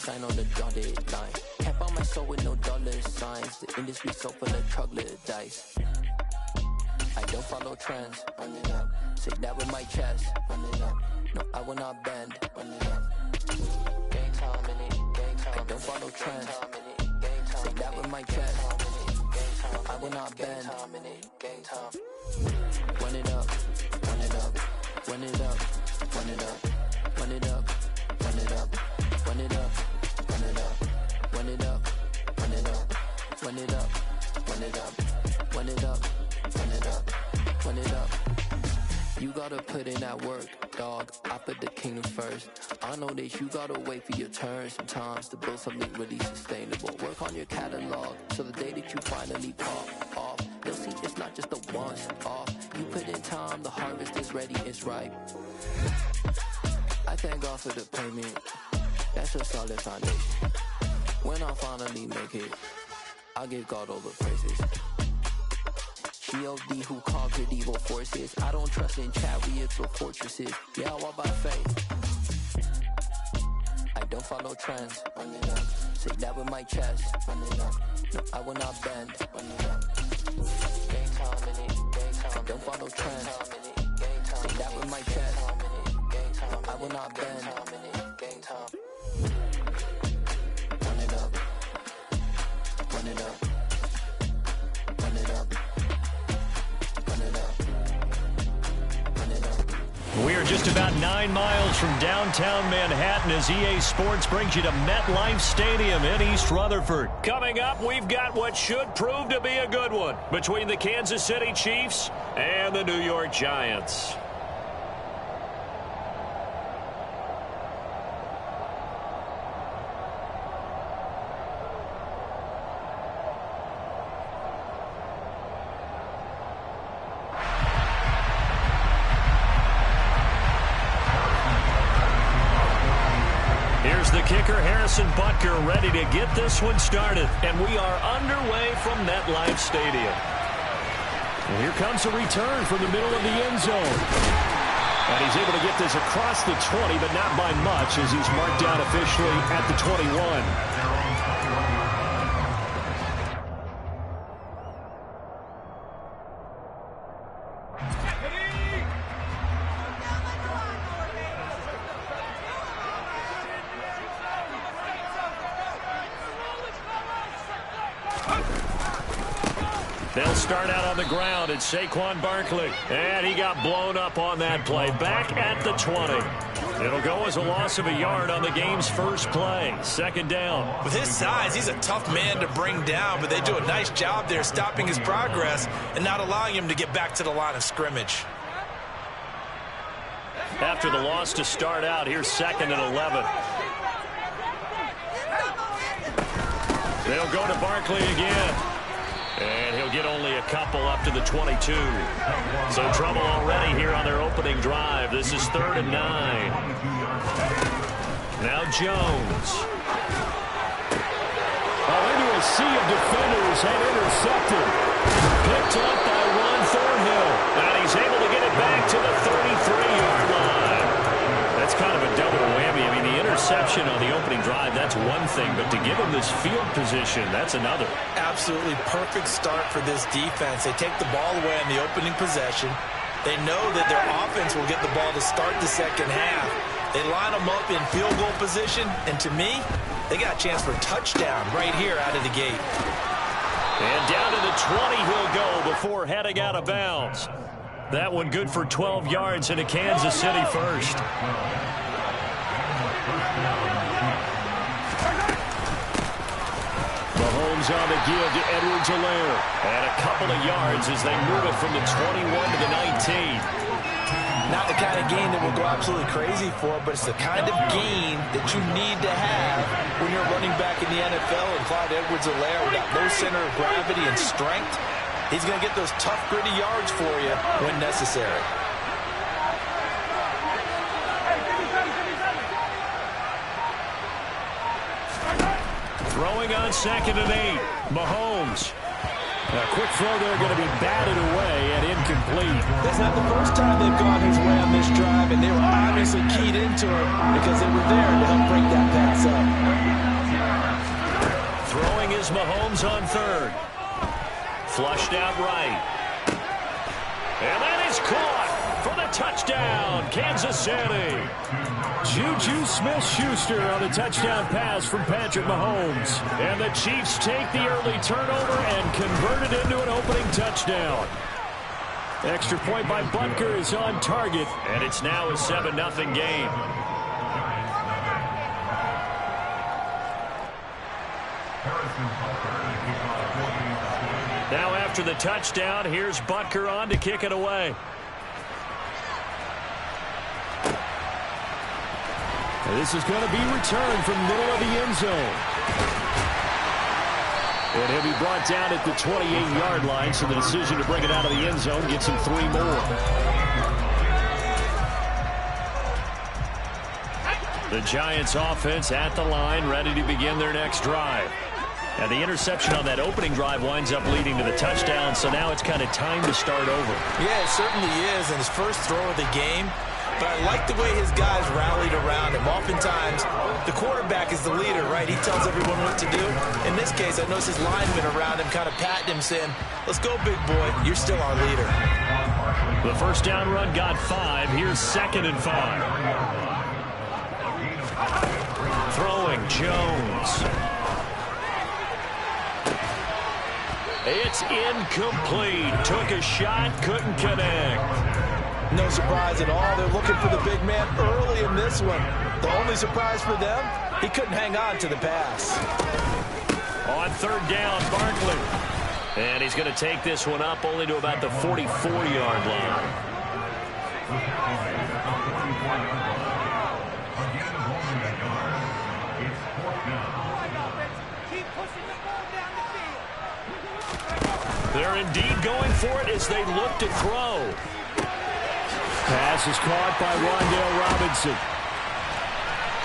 Sign on the dotted line. Can't buy my soul with no dollar signs. The industry so full of troglodytes. I don't follow trends. Run it up. Say that with my chest. Run it up. No, I will not bend. Run it up. Gang time in it. Gang time. I don't follow trends. Say that with my chest. I will not bend. Gang time. Run it up. Run it up. Run it up. Run it up. Run it up. Run it up. Run it up. Run it up. Run it up. Run it up. Run it up. Run it up. Run it up. Run it up. Run it up. You gotta put in that work, dog. I put the kingdom first. I know that you gotta wait for your turn sometimes to build something really sustainable. Work on your catalog so the day that you finally pop off, they'll see it's not just a once off. You put in time, the harvest is ready, it's ripe. I thank God for the payment. That's a solid foundation. When I finally make it, I'll give God all the praises. G.O.D. who conquered evil forces. I don't trust in chariots or fortresses. Yeah, I walk by faith. I don't follow trends. Run it up. Say that with my chest. Run it up. No, I will not bend. Run it up. Gang time in it. Gang time. I don't follow trends. Say that with my chest. I will not bend. Gang time. Run it up. Run it up. Run it up. We are just about 9 miles from downtown Manhattan as EA Sports brings you to MetLife Stadium in East Rutherford. Coming up, we've got what should prove to be a good one between the Kansas City Chiefs and the New York Giants. Butker ready to get this one started, and we are underway from MetLife Stadium. And here comes a return from the middle of the end zone. And he's able to get this across the 20, but not by much as he's marked down officially at the 21. They'll start out on the ground. It's Saquon Barkley. And he got blown up on that play. Back at the 20. It'll go as a loss of a yard on the game's first play. Second down. With his size, he's a tough man to bring down, but they do a nice job there stopping his progress and not allowing him to get back to the line of scrimmage. After the loss to start out, here's 2nd and 11. They'll go to Barkley again. And he'll get only a couple up to the 22. So trouble already here on their opening drive. This is 3rd and 9. Now Jones. Into a sea of defenders and intercepted. Picked up by Ron Thornhill. And he's able to get it back to the 33-yard line. That's kind of a double whammy. I mean, the interception on the opening drive, that's one thing. But to give him this field position, that's another. Absolutely perfect start for this defense. They take the ball away on the opening possession. They know that their offense will get the ball to start the second half. They line them up in field goal position, and to me, they got a chance for a touchdown right here out of the gate. And down to the 20 he'll go before heading out of bounds. That one good for 12 yards into Kansas City first. Mahomes on the give to Edwards-Helaire. And a couple of yards as they move it from the 21 to the 19. Not the kind of gain that we'll go absolutely crazy for, but it's the kind of gain that you need to have when you're running back in the NFL. And Clyde Edwards-Helaire, with that low center of gravity and strength, he's going to get those tough, gritty yards for you when necessary. Throwing on 2nd and 8. Mahomes. A quick throw there going to be batted away and incomplete. That's not the first time they've gone his way on this drive, and they were obviously keyed into it because they were there to help break that pass up. Throwing is Mahomes on third. Flushed out right. And that is caught for the touchdown, Kansas City. Juju Smith-Schuster on the touchdown pass from Patrick Mahomes. And the Chiefs take the early turnover and convert it into an opening touchdown. Extra point by Butker is on target, and it's now a 7-0 game. Now after the touchdown, here's Butker on to kick it away. This is going to be returned from middle of the end zone. And he'll be brought down at the 28-yard line, so the decision to bring it out of the end zone gets him 3 more. The Giants offense at the line, ready to begin their next drive. And the interception on that opening drive winds up leading to the touchdown, so now it's kind of time to start over. Yeah, it certainly is, and his first throw of the game. But I like the way his guys rallied around him. Oftentimes, the quarterback is the leader, right? He tells everyone what to do. In this case, I noticed his linemen around him kind of patting him, saying, let's go, big boy. You're still our leader. The first down run got 5. Here's 2nd and 5. Throwing, Jones. It's incomplete. Took a shot, couldn't connect. No surprise at all. They're looking for the big man early in this one. The only surprise for them, he couldn't hang on to the pass. On third down, Barkley. And he's going to take this one up only to about the 44-yard line. They're indeed going for it as they look to throw. Pass is caught by Rondale Robinson.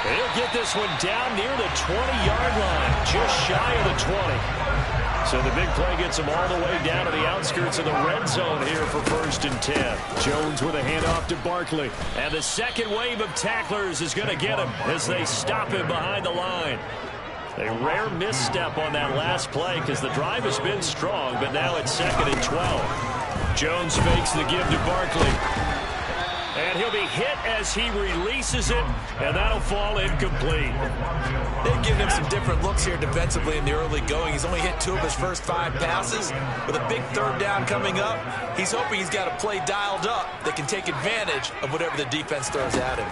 He'll get this one down near the 20-yard line, just shy of the 20. So the big play gets him all the way down to the outskirts of the red zone here for 1st and 10. Jones with a handoff to Barkley. And the second wave of tacklers is going to get him as they stop him behind the line. A rare misstep on that last play because the drive has been strong, but now it's 2nd and 12. Jones fakes the give to Barkley. And he'll be hit as he releases it, and that'll fall incomplete. They've given him some different looks here defensively in the early going. He's only hit 2 of his first 5 passes. With a big third down coming up, he's hoping he's got a play dialed up that can take advantage of whatever the defense throws at him.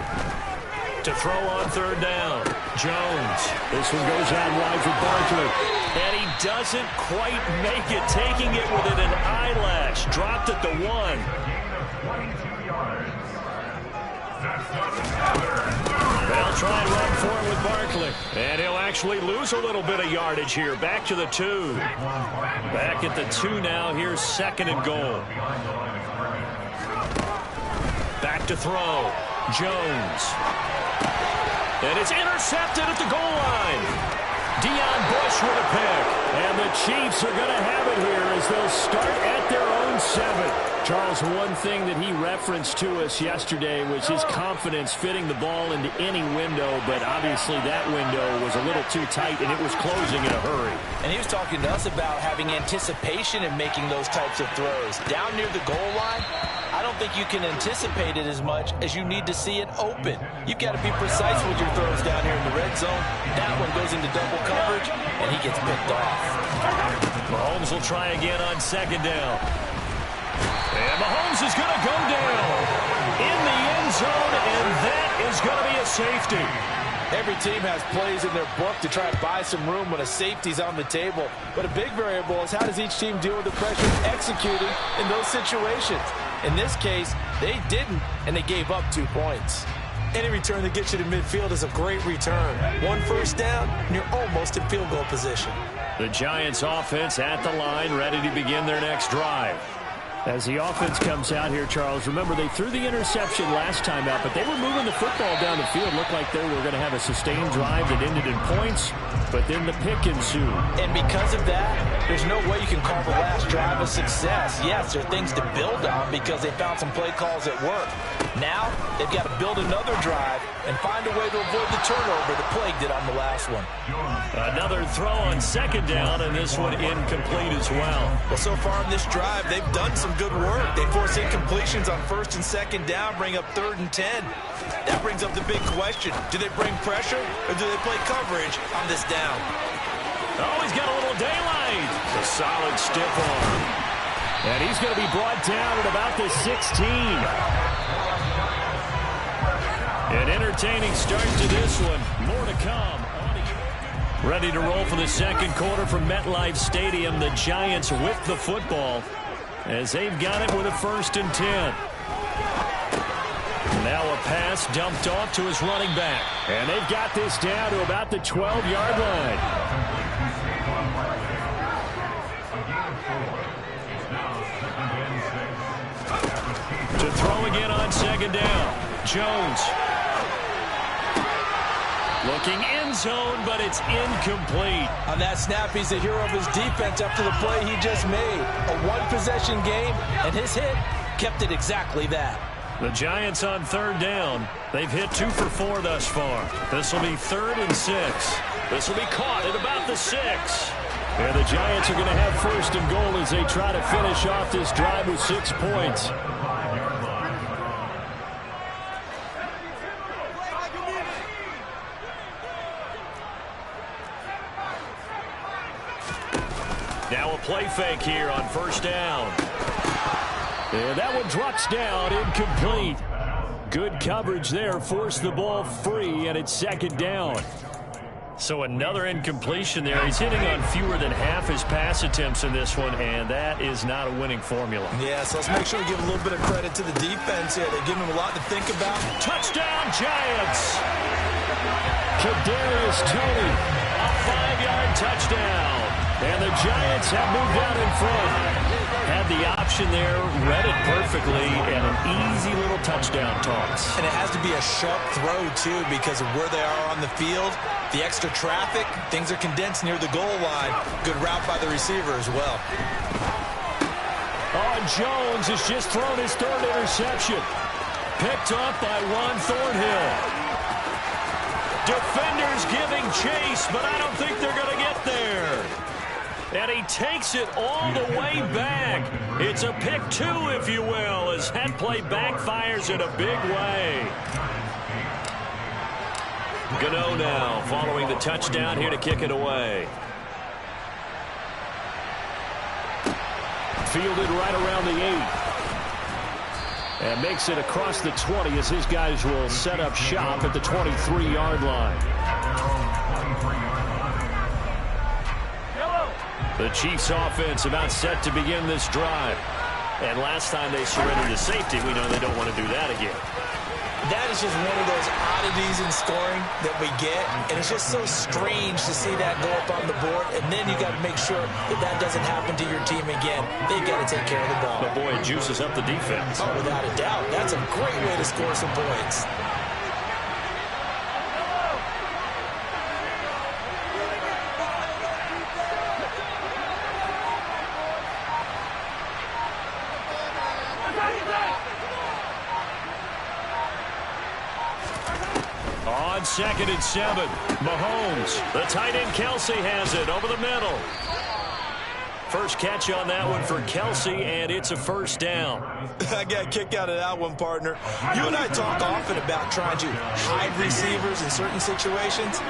To throw on third down, Jones. This one goes out wide for Barkley. And he doesn't quite make it, taking it within an eyelash. Dropped at the 1. They'll try and run for it with Barkley. And he'll actually lose a little bit of yardage here. Back to the 2. Back at the 2 now. Here's 2nd and goal. Back to throw. Jones. And it's intercepted at the goal line. Deion Bush with a pick. And the Chiefs are going to have it here as they'll start at their own 7. Charles, one thing that he referenced to us yesterday was his confidence fitting the ball into any window, but obviously that window was a little too tight, and it was closing in a hurry. And he was talking to us about having anticipation in making those types of throws. Down near the goal line, I don't think you can anticipate it as much as you need to see it open. You've got to be precise with your throws down here in the red zone. That one goes into double coverage, and he gets picked off. Mahomes will try again on 2nd down. And Mahomes is going to go down in the end zone, and that is going to be a safety. Every team has plays in their book to try to buy some room when a safety's on the table. But a big variable is how does each team deal with the pressure executing in those situations. In this case, they didn't, and they gave up 2 points. Any return that gets you to midfield is a great return. 1 first down, and you're almost in field goal position. The Giants offense at the line, ready to begin their next drive. As the offense comes out here, Charles, remember they threw the interception last time out, but they were moving the football down the field. Looked like they were going to have a sustained drive that ended in points, but then the pick ensued. And because of that, there's no way you can call the last drive a success. Yes, there are things to build on because they found some play calls that work. Now, they've got to build another drive and find a way to avoid the turnover that plagued it on the last one. Another throw on second down, and this one incomplete as well. Well, so far in this drive, they've done some good work. They force incompletions on first and second down, bring up 3rd and 10. That brings up the big question. Do they bring pressure or do they play coverage on this down? Oh, he's got a little daylight. A solid stiff arm. And he's going to be brought down at about the 16. An entertaining start to this one. More to come. Ready to roll for the second quarter from MetLife Stadium. The Giants with the football as they've got it with a 1st and 10. Now a pass dumped off to his running back. And they've got this down to about the 12-yard line. To throw again on second down. Jones. Looking end zone, but it's incomplete. On that snap, he's the hero of his defense after the play he just made. A one-possession game, and his hit kept it exactly that. The Giants on 3rd down. They've hit 2 for 4 thus far. This will be 3rd and 6. This will be caught at about the 6. And the Giants are going to have 1st and goal as they try to finish off this drive with 6 points. Now a play fake here on 1st down. And that one drops down, incomplete. Good coverage there, forced the ball free, and it's 2nd down. So another incompletion there. He's hitting on fewer than half his pass attempts in this one, and that is not a winning formula. Yeah, so let's make sure we give a little bit of credit to the defense here. They give him a lot to think about. Touchdown, Giants! Kadarius Toney, a 5-yard touchdown. And the Giants have moved out in front. Had the option there, read it perfectly, and an easy little touchdown toss. And it has to be a sharp throw, too, because of where they are on the field. The extra traffic, things are condensed near the goal line. Good route by the receiver as well. Oh, Jones has just thrown his 3rd interception. Picked up by Ron Thornhill. Defenders giving chase, but I don't think they're going to get there. And he takes it all the way back. It's a pick 2, if you will, as that play backfires in a big way. Gano now following the touchdown here to kick it away. Fielded right around the 8. And makes it across the 20 as his guys will set up shop at the 23-yard line. The Chiefs offense about set to begin this drive. And last time they surrendered to safety, we know they don't want to do that again. That is just one of those oddities in scoring that we get. And it's just so strange to see that go up on the board. And then you got to make sure that that doesn't happen to your team again. They got to take care of the ball. But boy, it juices up the defense. Oh, without a doubt. That's a great way to score some points. On 2nd and 7, Mahomes. The tight end Kelsey has it over the middle. First catch on that one for Kelsey, and it's a 1st down. I got a kick out of that one, partner. You and I talk often about trying to hide receivers in certain situations,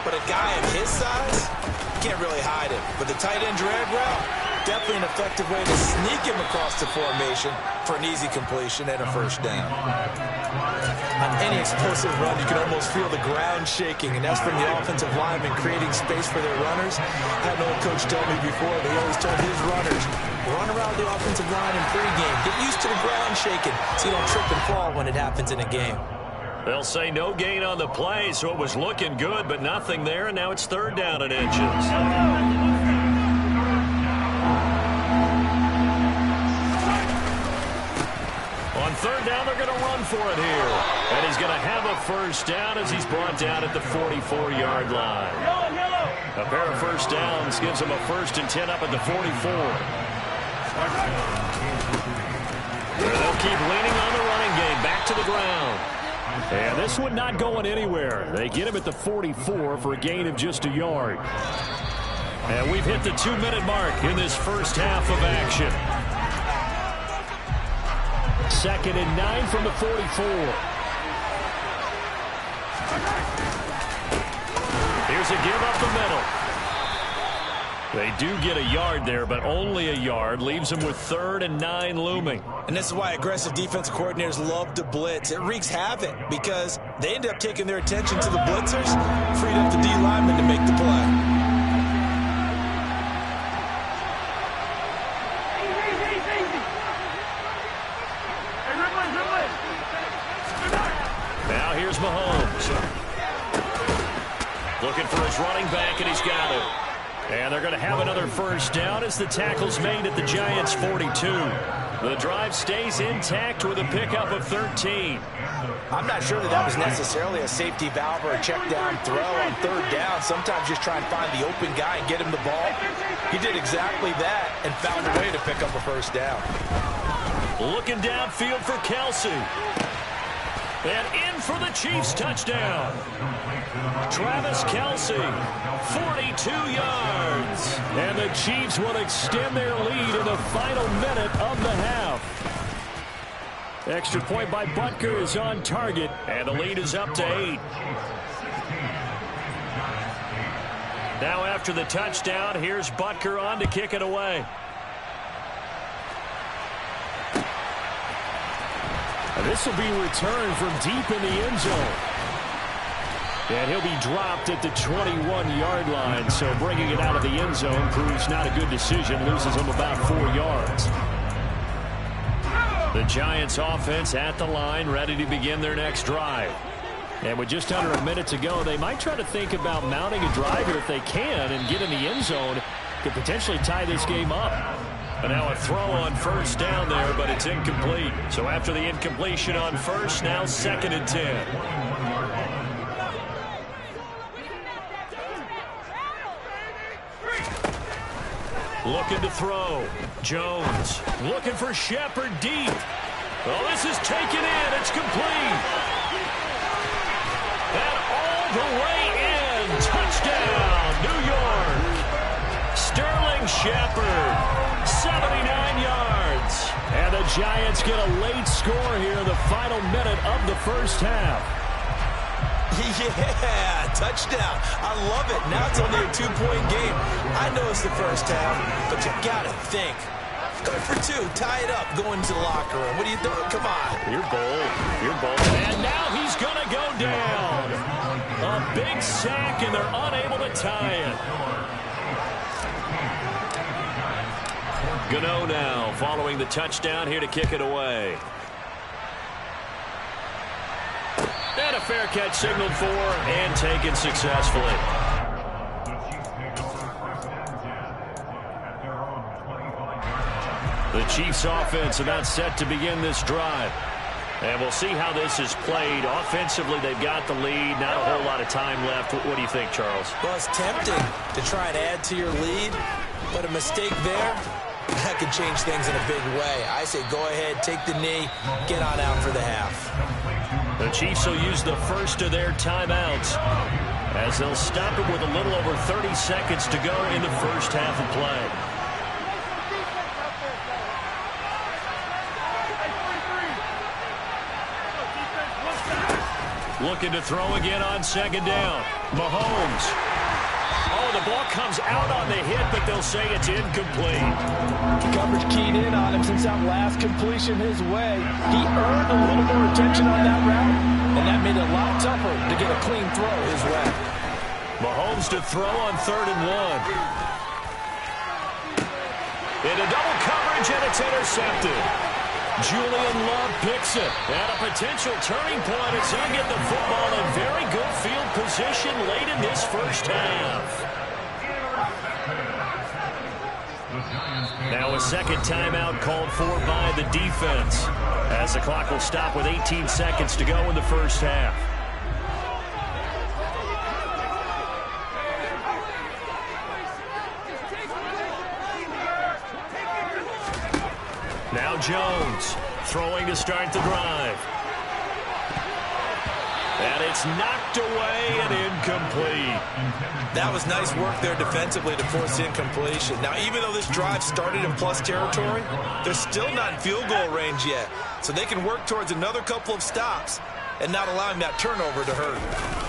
but a guy of his size, you can't really hide him. But the tight end drag route, definitely an effective way to sneak him across the formation for an easy completion and a 1st down. On any explosive run, you can almost feel the ground shaking, and that's from the offensive linemen creating space for their runners. I had an old coach tell me before, they always told his runners, run around the offensive line in pregame. Get used to the ground shaking so you don't trip and fall when it happens in a game. They'll say no gain on the play, so it was looking good, but nothing there, and now it's 3rd down and inches. third down, they're going to run for it here. And he's going to have a first down as he's brought down at the 44-yard line. A pair of first downs gives him a 1st and 10 up at the 44. They'll keep leaning on the running game. Back to the ground. And this one not going anywhere. They get him at the 44 for a gain of just a yard. And we've hit the 2-minute mark in this first half of action. 2nd and 9 from the 44. Here's a give up the middle. They do get a yard there, but only a yard. Leaves them with 3rd and 9 looming. And this is why aggressive defensive coordinators love to blitz. It wreaks havoc because they end up taking their attention to the blitzers, freed up the D lineman to make the play. Now here's Mahomes. Looking for his running back, and he's got it. And they're going to have another first down as the tackle's made at the Giants' 42. The drive stays intact with a pickup of 13. I'm not sure that was necessarily a safety valve or a check down throw on 3rd down. Sometimes just try and find the open guy and get him the ball. He did exactly that and found a way to pick up a first down. Looking downfield for Kelsey. And in for the Chiefs touchdown. Travis Kelsey, 42 yards. And the Chiefs will extend their lead in the final minute of the half. Extra point by Butker is on target, and the lead is up to 8. Now after the touchdown, here's Butker on to kick it away. And this will be returned from deep in the end zone. And he'll be dropped at the 21-yard line, so bringing it out of the end zone proves not a good decision, loses him about 4 yards. The Giants offense at the line, ready to begin their next drive. And with just under a minute to go, they might try to think about mounting a drive here if they can and get in the end zone, could potentially tie this game up. And now a throw on first down there, but it's incomplete. So after the incompletion on first, now 2nd and 10. Looking to throw. Jones looking for Shepard deep. Oh, this is taken in. It's complete. And all the way in. Touchdown, New York. Sterling Shepard, 79 yards. And the Giants get a late score here in the final minute of the first half. Yeah, touchdown. I love it. Now it's only a 2-point game. I know it's the first half, but you got to think. Go for 2. Tie it up. Go into the locker room. What are you doing? Come on. You're bold. You're bold. And now he's going to go down. A big sack, and they're unable to tie it. Gano now following the touchdown here to kick it away. And a fair catch signaled for and taken successfully. The Chiefs offense about set to begin this drive. And we'll see how this is played. Offensively, they've got the lead. Not a whole lot of time left. What do you think, Charles? Well, it's tempting to try and add to your lead, but a mistake there, that could change things in a big way. I say go ahead, take the knee, get on out for the half. The Chiefs will use the first of their timeouts as they'll stop it with a little over 30 seconds to go in the first half of play. Looking to throw again on 2nd down. Mahomes. Oh, the ball comes out on the hit, but they'll say it's incomplete. Coverage keyed in on him since that last completion his way. He earned a little more attention on that route, and that made it a lot tougher to get a clean throw his way. Mahomes to throw on 3rd and 1. Into double coverage, and it's intercepted. Julian Love picks it. And a potential turning point as he'll get the football in very good field position late in this first half. Now a second timeout called for by the defense, as the clock will stop with 18 seconds to go in the first half. Now Jones throwing to start the drive. And it's knocked away and incomplete. That was nice work there defensively to force incompletion. Now, even though this drive started in plus territory, they're still not in field goal range yet. So they can work towards another couple of stops and not allowing that turnover to hurt.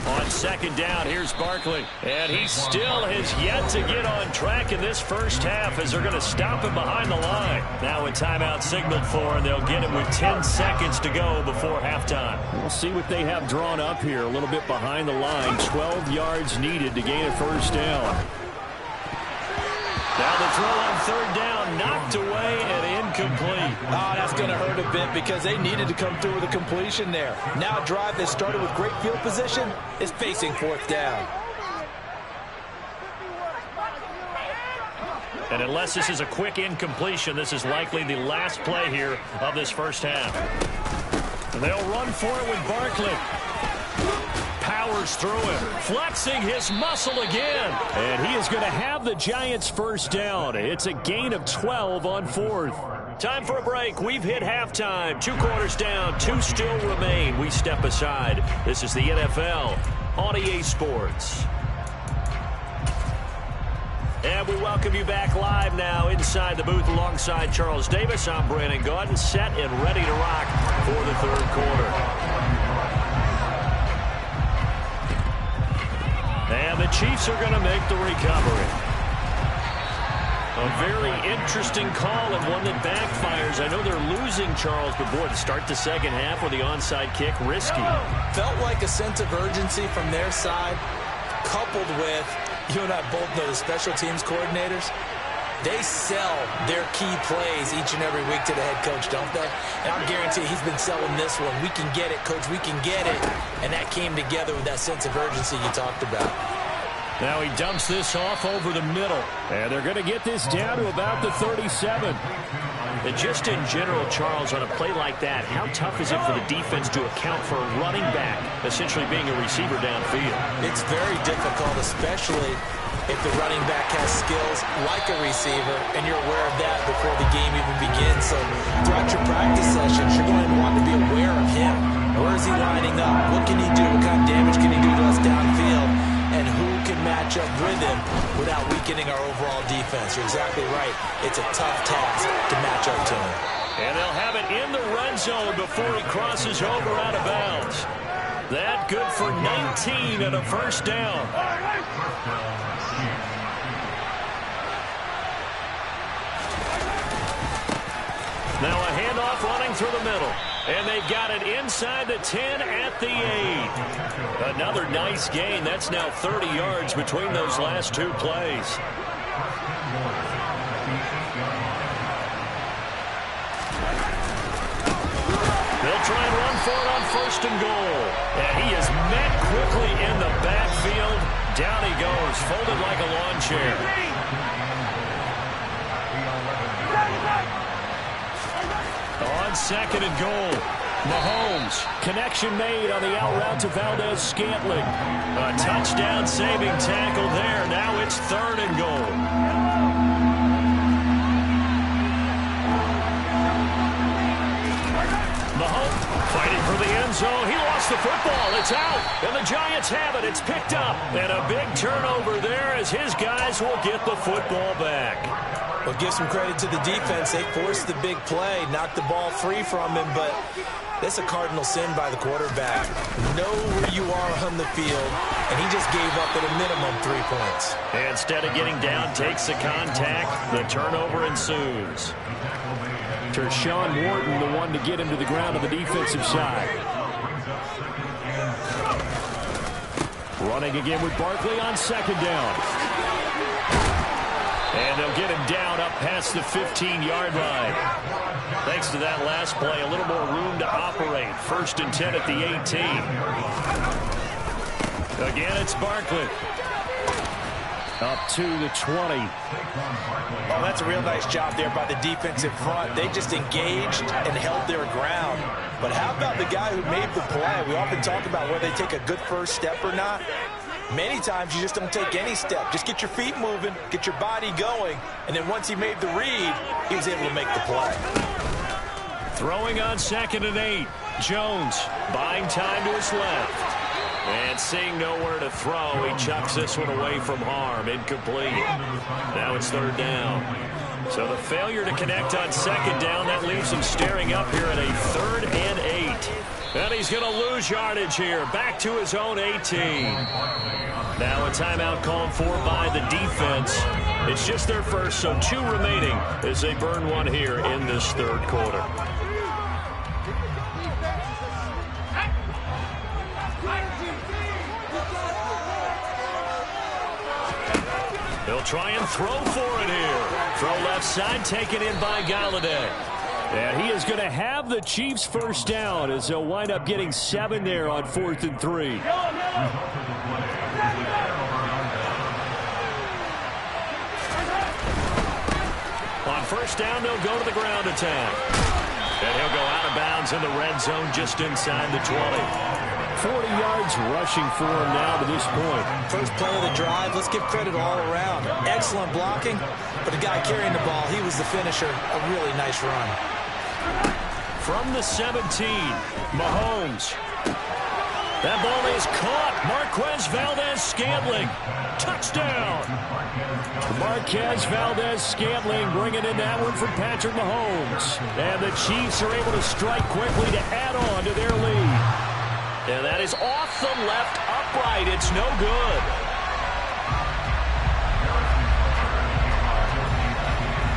On second down, here's Barkley. And he still has yet to get on track in this first half as they're going to stop him behind the line. Now a timeout signaled for, and they'll get him with 10 seconds to go before halftime. We'll see what they have drawn up here. A little bit behind the line. 12 yards needed to gain a first down. Now the throw on third down, knocked away and incomplete. Oh, that's going to hurt a bit because they needed to come through with a completion there. Now a drive that started with great field position is facing fourth down. And unless this is a quick incompletion, this is likely the last play here of this first half. And they'll run for it with Barkley. Powers through it, flexing his muscle again. And he is going to have the Giants first down. It's a gain of 12 on fourth. Time for a break. We've hit halftime. 2 quarters down, 2 still remain. We step aside. This is the NFL on EA Sports. And we welcome you back live now inside the booth alongside Charles Davis. I'm Brandon Gaudin, set and ready to rock for the third quarter. And the Chiefs are going to make the recovery. A very interesting call and one that backfires. I know they're losing, Charles, but boy, to start the second half with the onside kick, risky. Felt like a sense of urgency from their side, coupled with, you and I both know the special teams coordinators, they sell their key plays each and every week to the head coach, don't they? And I guarantee he's been selling this one. We can get it, coach, we can get it. And that came together with that sense of urgency you talked about. Now he dumps this off over the middle. And they're going to get this down to about the 37. And just in general, Charles, on a play like that, how tough is it for the defense to account for a running back essentially being a receiver downfield? It's very difficult, especially if the running back has skills like a receiver, and you're aware of that before the game even begins. So throughout your practice sessions, you're going to want to be aware of him. Where is he lining up? What can he do? What kind of damage can he do to us downfield? And who can match up with him without weakening our overall defense? You're exactly right. It's a tough task to match up to him. And they'll have it in the red zone before he crosses over out of bounds. That good for 19 and a first down. Now a handoff running through the middle. And they got it inside the 10 at the 8. Another nice gain. That's now 30 yards between those last 2 plays. They'll try and run for it on first and goal. And he is met quickly in the backfield. Down he goes, folded like a lawn chair. On second and goal, Mahomes. Connection made on the out route to Valdez-Scantling. A touchdown-saving tackle there. Now it's third and goal. Mahomes fighting for the end zone. He lost the football. It's out. And the Giants have it. It's picked up. And a big turnover there as his guys will get the football back. Well, give some credit to the defense. They forced the big play, knocked the ball free from him, but that's a cardinal sin by the quarterback. Know where you are on the field, and he just gave up at a minimum 3 points. And instead of getting down, takes the contact. The turnover ensues. Tershawn Wharton, the one to get him to the ground on the defensive side. Running again with Barkley on second down. And they'll get him down up past the 15-yard line. Thanks to that last play, a little more room to operate. First and 10 at the 18. Again, it's Barkley. Up to the 20. Oh, that's a real nice job there by the defensive front. They just engaged and held their ground. But how about the guy who made the play? We often talk about whether they take a good first step or not. Many times you just don't take any step. Just get your feet moving, get your body going, and then once he made the read, he was able to make the play. Throwing on 2nd and 8. Jones buying time to his left. And seeing nowhere to throw, he chucks this one away from harm. Incomplete. Now it's 3rd down. So the failure to connect on 2nd down, that leaves him staring up here at a 3rd and 8. And he's going to lose yardage here. Back to his own 18. Now a timeout called for by the defense. It's just their first, so 2 remaining as they burn one here in this 3rd quarter. They'll try and throw for it here. Throw left side, taken in by Galladay. And he is going to have the Chiefs first down as they'll wind up getting 7 there on 4th and 3. On first down, they'll go to the ground attack. And he'll go out of bounds in the red zone just inside the 20. 40 yards rushing for him now to this point. First play of the drive, let's give credit all around. Excellent blocking, but the guy carrying the ball, he was the finisher. A really nice run. From the 17, Mahomes. That ball is caught. Marquez Valdez-Scantling. Touchdown. Marquez Valdez-Scantling bringing in that one from Patrick Mahomes. And the Chiefs are able to strike quickly to add on to their lead. And that is off the left upright. It's no good.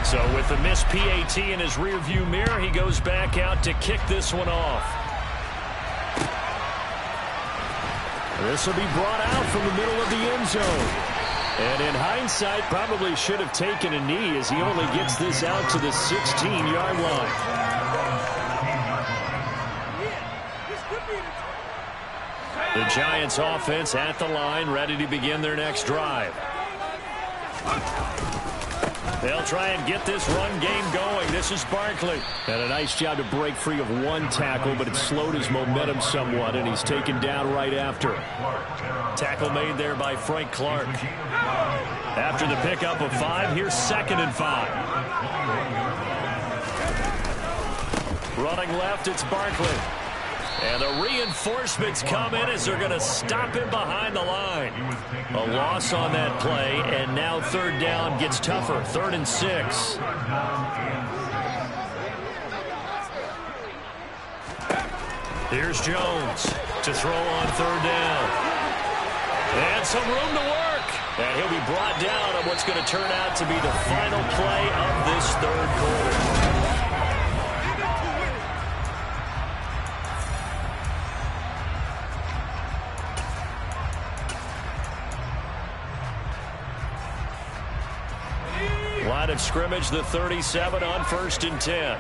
So with the missed PAT in his rearview mirror, he goes back out to kick this one off. This will be brought out from the middle of the end zone. And in hindsight, probably should have taken a knee as he only gets this out to the 16-yard line. The Giants offense at the line, ready to begin their next drive. They'll try and get this run game going. This is Barkley. And a nice job to break free of one tackle, but it slowed his momentum somewhat, and he's taken down right after. Tackle made there by Frank Clark. After the pickup of 5, here's 2nd and 5. Running left, it's Barkley. And the reinforcements come in as they're going to stop him behind the line. A loss on that play, and now 3rd down gets tougher. 3rd and 6. Here's Jones to throw on 3rd down. And some room to work. And he'll be brought down on what's going to turn out to be the final play of this 3rd quarter. Line of scrimmage, the 37 on 1st and 10.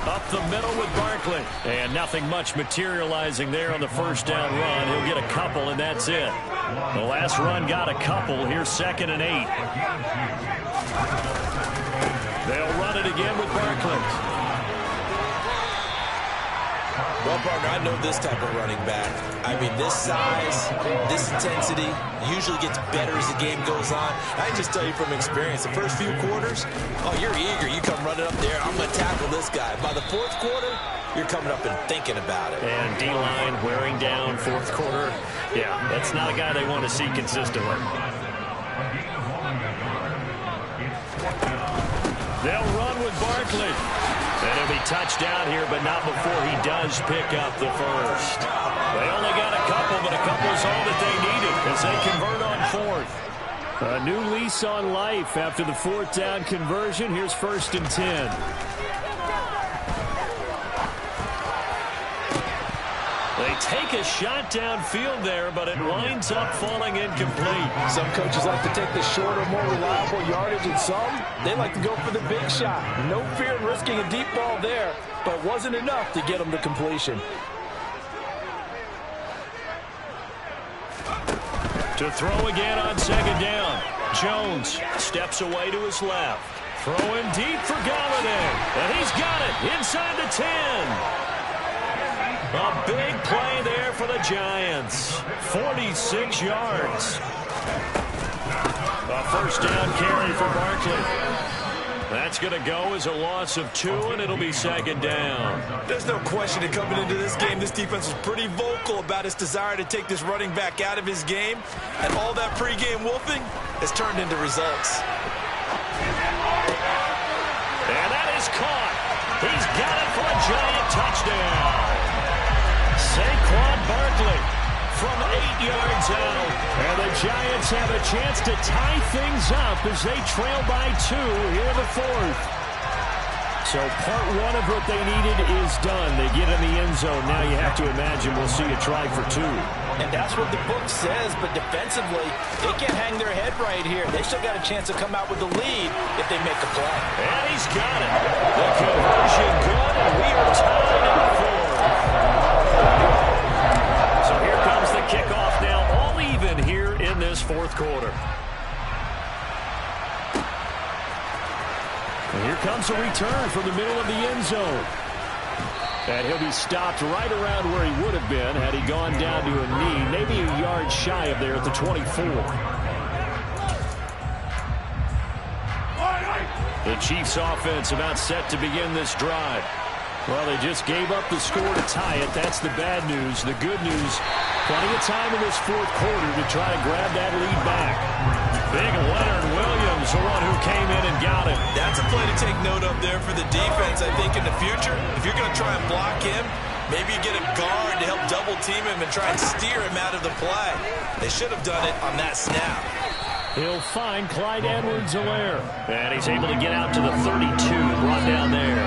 Up the middle with Barkley. And nothing much materializing there on the first down run. He'll get a couple, and that's it. The last run got a couple. Here's 2nd and 8. They'll run it again with Barkley. Well, partner, I know this type of running back. I mean, this size, this intensity usually gets better as the game goes on. I can just tell you from experience, the first few quarters, oh, you're eager. You come running up there, I'm going to tackle this guy. By the 4th quarter, you're coming up and thinking about it. And D-line wearing down 4th quarter. Yeah, that's not a guy they want to see consistently. They'll run with Barkley. And he'll be touched down here, but not before he does pick up the first. They only got a couple, but a couple is all that they needed as they convert on 4th. A new lease on life after the 4th down conversion. Here's 1st and 10. They take a shot downfield there, but it winds up falling incomplete. Some coaches like to take the shorter, more reliable yardage, and some, they like to go for the big shot. No fear in risking a deep ball there, but it wasn't enough to get them to completion. To throw again on second down. Jones steps away to his left. Throwing deep for Galladay. And he's got it inside the 10. A big play there for the Giants. 46 yards. A first down carry for Barkley. That's going to go as a loss of 2, and it'll be second down. There's no question that coming into this game, this defense was pretty vocal about its desire to take this running back out of his game. And all that pregame wolfing has turned into results. And that is caught. He's got it for a Giant touchdown. Saquon Barkley from 8 yards out. And the Giants have a chance to tie things up as they trail by 2 here in the 4th. So part 1 of what they needed is done. They get in the end zone. Now you have to imagine we'll see a try for 2. And that's what the book says, but defensively, they can't hang their head right here. They still got a chance to come out with the lead if they make a play. And he's got it. The conversion good, and we are tied in the 4th. So here comes the kickoff now, all even here in this 4th quarter. And here comes a return from the middle of the end zone. And he'll be stopped right around where he would have been had he gone down to a knee, maybe a yard shy of there at the 24. The Chiefs offense about set to begin this drive. Well, they just gave up the score to tie it. That's the bad news. The good news, plenty of time in this 4th quarter to try to grab that lead back. Big Leonard Williams, the one who came in and got him. That's a play to take note of there for the defense, I think, in the future. If you're going to try and block him, maybe you get a guard to help double-team him and try and steer him out of the play. They should have done it on that snap. He'll find Clyde Edwards-Helaire. And he's able to get out to the 32, brought down there.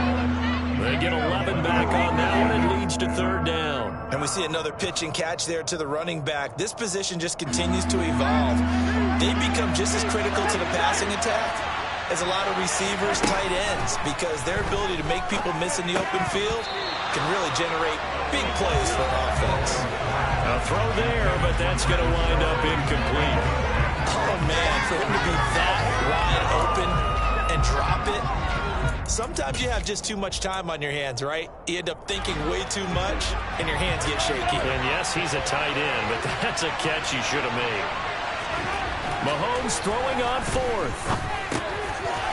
They get 11 back on that one. It leads to 3rd down. And we see another pitch and catch there to the running back. This position just continues to evolve. They become just as critical to the passing attack as a lot of receivers, tight ends, because their ability to make people miss in the open field can really generate big plays for an offense. A throw there, but that's going to wind up incomplete. Oh, man, for him to be that wide open and drop it. Sometimes you have just too much time on your hands, right? You end up thinking way too much, and your hands get shaky. And yes, he's a tight end, but that's a catch he should have made. Mahomes throwing on 4th.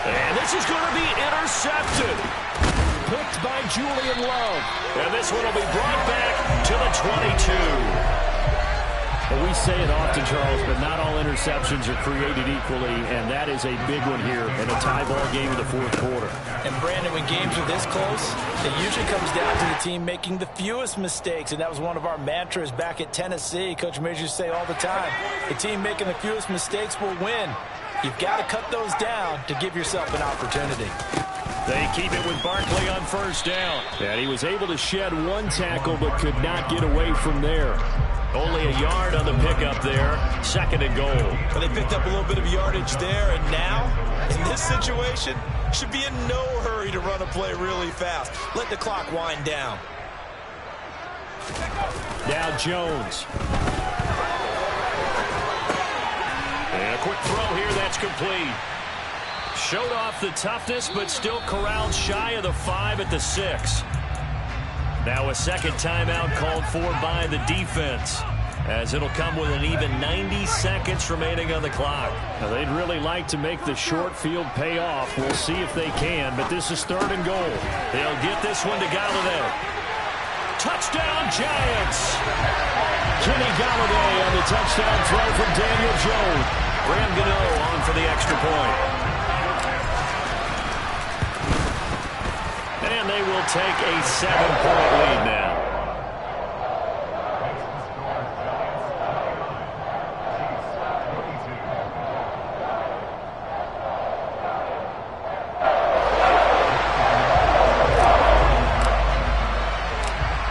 And this is going to be intercepted. Picked by Julian Love. And this one will be brought back to the 22. Well, we say it often, Charles, but not all interceptions are created equally, and that is a big one here in a tie ball game in the 4th quarter. And, Brandon, when games are this close, it usually comes down to the team making the fewest mistakes, and that was one of our mantras back at Tennessee. Coach Majors used to say all the time, the team making the fewest mistakes will win. You've got to cut those down to give yourself an opportunity. They keep it with Barkley on 1st down. And he was able to shed 1 tackle but could not get away from there. Only a yard on the pickup there. 2nd and goal. Well, they picked up a little bit of yardage there, and now, in this situation, should be in no hurry to run a play really fast. Let the clock wind down. Now Jones. And a quick throw here, that's complete. Showed off the toughness, but still corralled shy of the 5 at the 6. Now a 2nd timeout called for by the defense, as it'll come with an even 90 seconds remaining on the clock. Now they'd really like to make the short field pay off. We'll see if they can, but this is 3rd and goal. They'll get this one to Galladay. Touchdown, Giants! Kenny Galladay on the touchdown throw from Daniel Jones. Graham Gano on for the extra point. And they will take a 7-point lead now.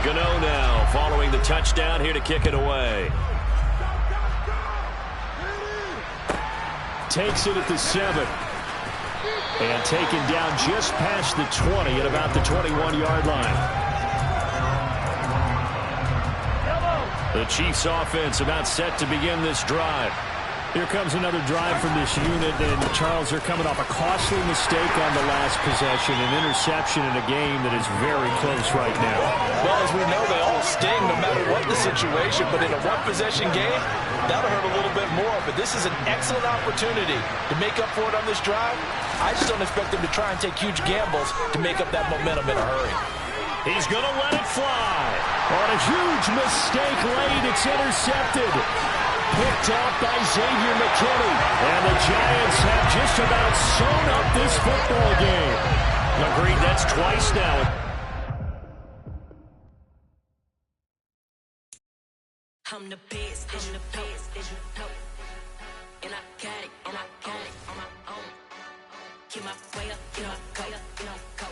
Gano now following the touchdown here to kick it away. Takes it at the 7. And taken down just past the 20 at about the 21-yard line. The Chiefs offense about set to begin this drive. Here comes another drive from this unit, and Charles, are coming off a costly mistake on the last possession, an interception in a game that is very close right now. Well, as we know, they all sting no matter what the situation, but in a one-possession game, that'll hurt a little bit more. But this is an excellent opportunity to make up for it on this drive. I just don't expect them to try and take huge gambles to make up that momentum in a hurry. He's going to let it fly. On a huge mistake late, it's intercepted. Picked off by Xavier McKinney. And the Giants have just about sewn up this football game. Agreed, that's twice now. I'm the best, I'm the best, as you know. And I got it, on my own. Get my way up, get my go, go.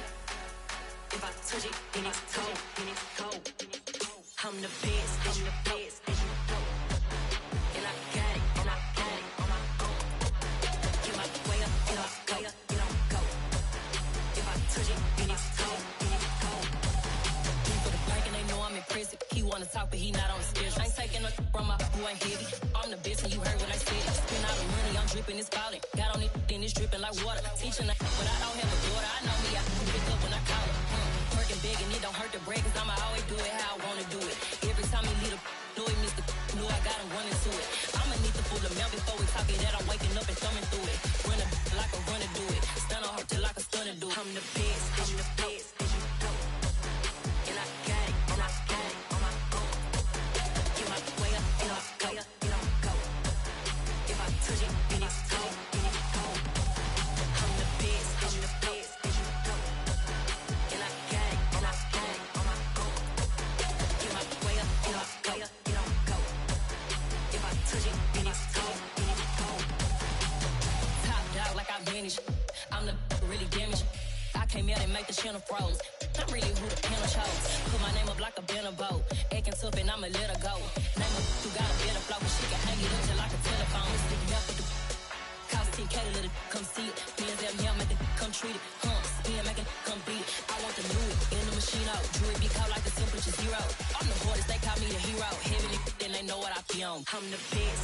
If I touch it, then it's cold, I'm the best, as you know. And I got it, on my own. Get my way up, get my go. If I touch it, then it's cold, For the bank and they know I'm impressive. He wanna talk, but he not on the schedule. I ain't taking no from my boy heavy. I'm the best, and you heard what I said. Spend all the money, I'm dripping, it's falling. Got on it, then it's dripping like water. Teaching that, but I don't have a daughter. I know me, I can pick up when I call her. Working big, and it don't hurt to break, cause I'ma always do it how I wanna do it. Every time he lead a know he missed the know I got him running to it. I'ma need the full amount before we talk it that I'm waking up and thumbing through it. Run a like a runner do it. Stun on her till like a stunner do it. I'm the best, as you know. And I got it, on my own. Get my way up, get my go. If I touch it, then it's cold, I'm the best, as you know. And I got it, on my own. Get my way up, get my go. If I touch it, then it's cold, Top dog like I manage. I'm the really damaged. I came out and make the channel froze. I'm really who the panel chose. Put my name up like a banner boat. Acting tough and I'ma let her go. Name her who got a better flow, but she can hang it up till like a telephone. Stick up with the cost 10K to let it come see it. Me and them here make it come treat it. Spin make it come beat it. I want the new it in the machine out. Jewelry be caught like the temperature 0. I'm the hardest, they call me the hero. Heavy then they know what I be on. I'm the best,